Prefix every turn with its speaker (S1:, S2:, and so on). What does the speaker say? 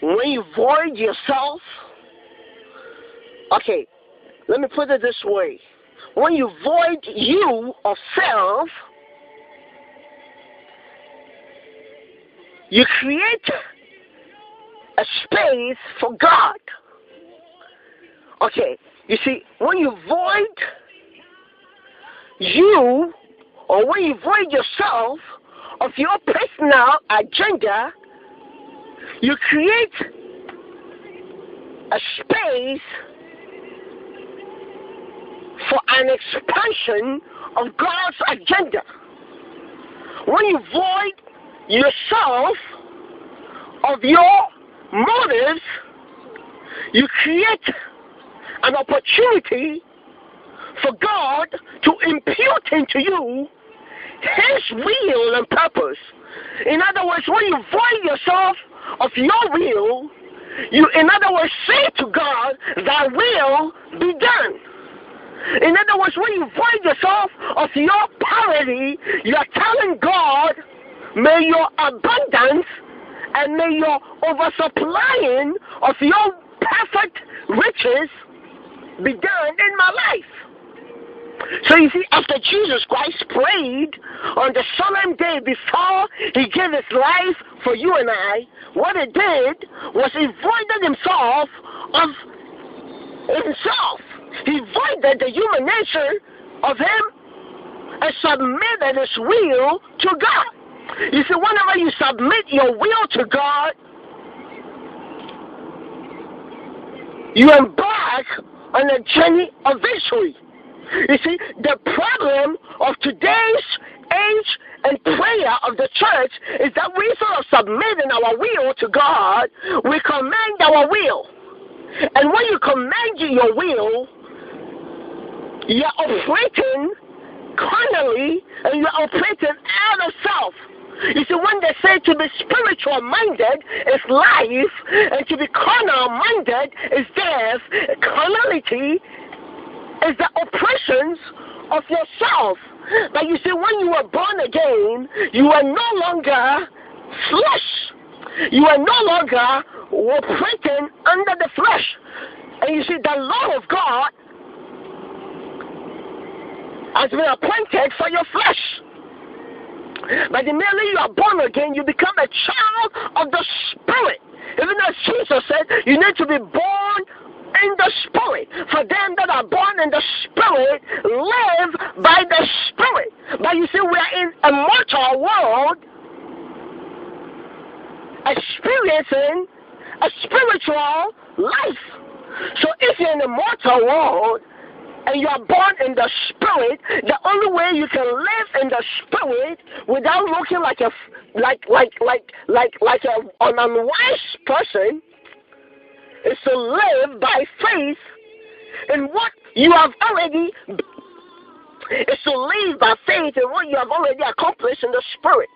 S1: When you void yourself, okay, let me put it this way. When you void you of self, you create a space for God. Okay, you see, when you void you, or when you void yourself of your personal agenda, you create a space for an expansion of God's agenda. When you void yourself of your motives, you create an opportunity for God to impute into you His will and purpose. In other words, when you void yourself of your will, you, in other words, say to God, thy will be done. In other words, when you void yourself of your poverty, you are telling God, may your abundance and may your oversupplying of your perfect riches be done in my life. So you see, after Jesus Christ prayed on the solemn day before He gave His life for you and I, what He did was He voided Himself of Himself. He voided the human nature of Him and submitted His will to God. You see, whenever you submit your will to God, you embark on a journey of victory. You see, the problem of today's age and prayer of the church is that we sort of submitting our will to God, we command our will. And when you command your will, you're operating carnally and you're operating out of self. You see, when they say to be spiritual minded is life, and to be carnal minded is death, carnality is the operations of yourself. But you see, when you are born again, you are no longer flesh. You are no longer operating under the flesh. And you see, the law of God has been appointed for your flesh. But the minute you are born again, you become a child of the Spirit. Even as Jesus said, you need to be born in the Spirit. For them that are born in the Spirit live by the Spirit. But you see, we are in a mortal world experiencing a spiritual life. So if you're in a mortal world and you are born in the Spirit, the only way you can live in the Spirit without looking like an unwise person is to live by faith in what you have already, is to live by faith in what you have already accomplished in the Spirit.